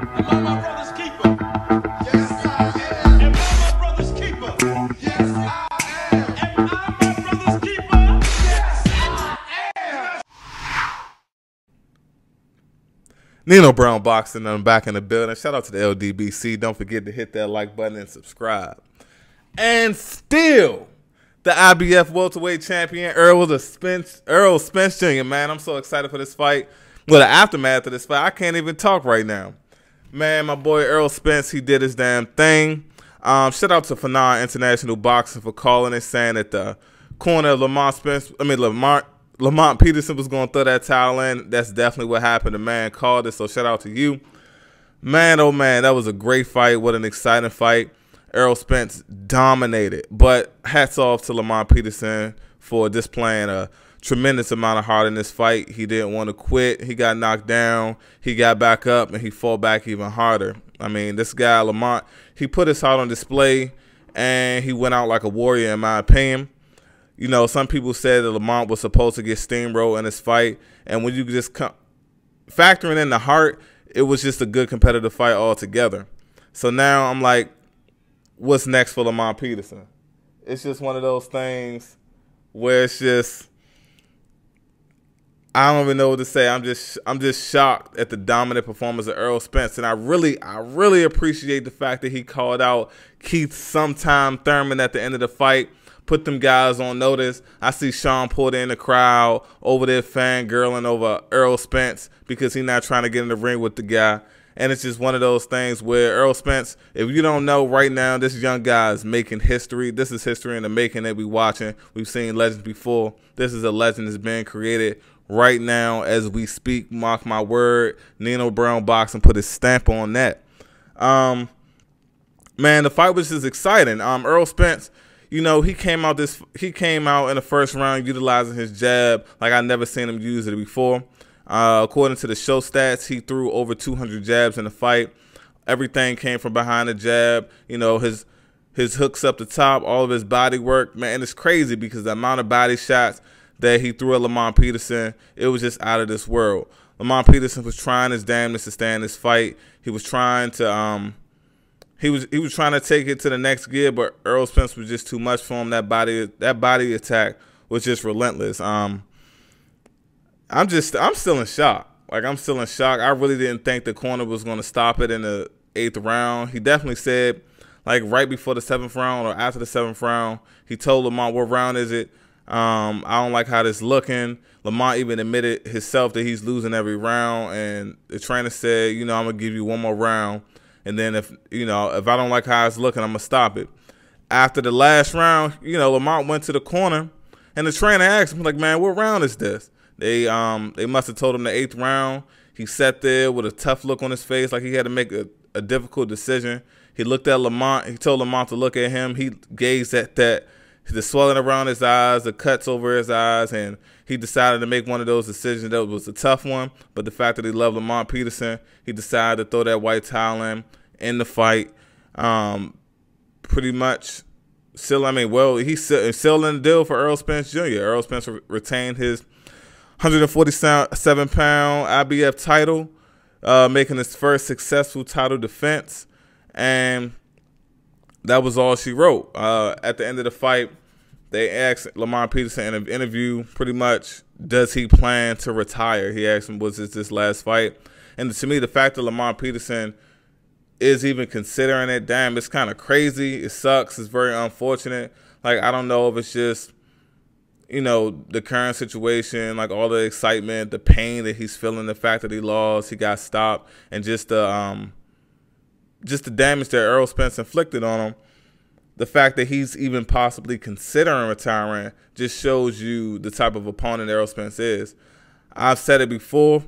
Am I my brother's keeper? Yes, I am. Am I my brother's keeper? Yes, I am. Am I my brother's keeper? Yes, I am. Nino Brown Boxing, I'm back in the building. Shout out to the LDBC. Don't forget to hit that like button and subscribe. And still, the IBF welterweight champion, Errol Spence Jr., man. I'm so excited for this fight. Well, the aftermath of this fight, I can't even talk right now. Man, my boy Errol Spence, he did his damn thing. Shout out to Fanon International Boxing for calling and saying that the corner of Lamont Peterson was going to throw that towel in. That's definitely what happened. The man called it, so shout out to you. Man, oh man, that was a great fight. What an exciting fight. Errol Spence dominated. But hats off to Lamont Peterson for displaying a tremendous amount of heart in this fight. He didn't want to quit. He got knocked down. He got back up, and he fought back even harder. I mean, this guy, Lamont, he put his heart on display, and he went out like a warrior, in my opinion. You know, some people said that Lamont was supposed to get steamrolled in this fight, and when you just factoring in the heart, it was just a good competitive fight altogether. So now I'm like, what's next for Lamont Peterson? It's just one of those things where it's just, I don't even know what to say. I'm just shocked at the dominant performance of Errol Spence, and I really appreciate the fact that he called out Keith Sometime Thurman at the end of the fight. Put them guys on notice. I see Sean Porter in the crowd over there fangirling over Errol Spence because he's not trying to get in the ring with the guy. And it's just one of those things where Errol Spence, if you don't know right now, this young guy is making history. This is history in the making that we're watching. We've seen legends before. This is a legend that's being created right now as we speak. Mark my word. Nino Brown Boxing put his stamp on that. Man, the fight was just exciting. Errol Spence, you know, he came out in the first round utilizing his jab like I never seen him use it before. According to the show stats, he threw over 200 jabs in the fight. Everything came from behind the jab. You know, his hooks up the top, all of his body work. Man, and it's crazy because the amount of body shots that he threw at Lamont Peterson, it was just out of this world. Lamont Peterson was trying his damnedest to stay in this fight. He was trying to he was trying to take it to the next gear, but Errol Spence was just too much for him. That body attack was just relentless. I'm still in shock. Like, I'm still in shock. I really didn't think the corner was going to stop it in the 8th round. He definitely said, like, right before the 7th round or after the 7th round, he told Lamont, what round is it? I don't like how this looking. Lamont even admitted himself that he's losing every round, and the trainer said, you know, I'm going to give you one more round, and then if I don't like how it's looking, I'm going to stop it. After the last round, you know, Lamont went to the corner, and the trainer asked him, like, man, what round is this? They must have told him the 8th round. He sat there with a tough look on his face, like he had to make a difficult decision. He looked at Lamont. He told Lamont to look at him. He gazed at the swelling around his eyes, the cuts over his eyes, and he decided to make one of those decisions that was a tough one. But the fact that he loved Lamont Peterson, he decided to throw that white towel in the fight. Pretty much, he's sealing the deal for Errol Spence Jr. Errol Spence retained his 147-pound IBF title, making his first successful title defense, and that was all she wrote. At the end of the fight, they asked Lamont Peterson in an interview, pretty much, does he plan to retire? He asked him, was this last fight? And to me, the fact that Lamont Peterson is even considering it, damn, it's kind of crazy. It sucks. It's very unfortunate. Like, I don't know if it's just, you know, the current situation, like all the excitement, the pain that he's feeling, the fact that he lost, he got stopped, and just the damage that Errol Spence inflicted on him. The fact that he's even possibly considering retiring just shows you the type of opponent Errol Spence is. I've said it before.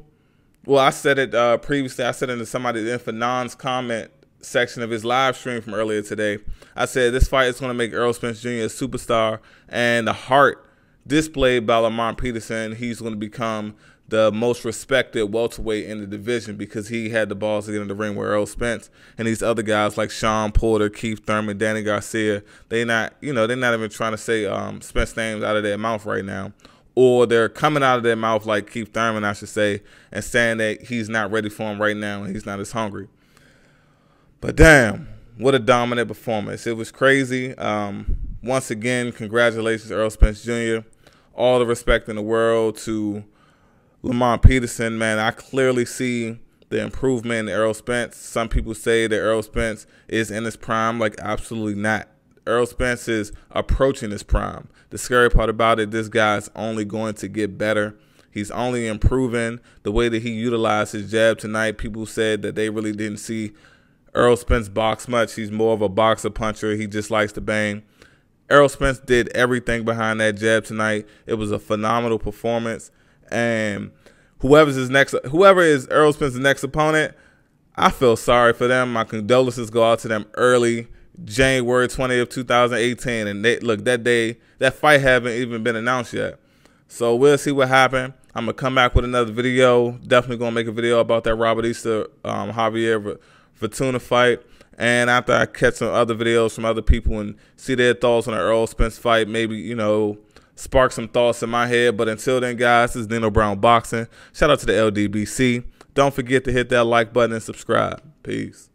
Well, I said it previously. I said it in somebody in Fanon's comment section of his live stream from earlier today. I said this fight is going to make Errol Spence Jr. a superstar, and the heart displayed by Lamont Peterson, he's going to become the most respected welterweight in the division because he had the balls to get in the ring with Errol Spence and these other guys like Sean Porter, Keith Thurman, Danny Garcia. They're not even trying to say Spence names out of their mouth right now, or they're coming out of their mouth like Keith Thurman, I should say, and saying that he's not ready for him right now and he's not as hungry. But damn, what a dominant performance. It was crazy. Once again, congratulations, Errol Spence Jr. All the respect in the world to Lamont Peterson, man. I clearly see the improvement in Errol Spence. Some people say that Errol Spence is in his prime. Like, absolutely not. Errol Spence is approaching his prime. The scary part about it, this guy's only going to get better. He's only improving. The way that he utilized his jab tonight, people said that they really didn't see Errol Spence box much. He's more of a boxer puncher. He just likes to bang. Errol Spence did everything behind that jab tonight. It was a phenomenal performance. And whoever is Errol Spence's next opponent, I feel sorry for them. My condolences go out to them early, January 20th, 2018. And that fight haven't even been announced yet. So we'll see what happened. I'm going to come back with another video. Definitely going to make a video about that Robert Easter, Javier Fortuna fight. And after I catch some other videos from other people and see their thoughts on the Errol Spence fight, maybe, you know, spark some thoughts in my head. But until then, guys, this is Dino Brown Boxing. Shout out to the LDBC. Don't forget to hit that like button and subscribe. Peace.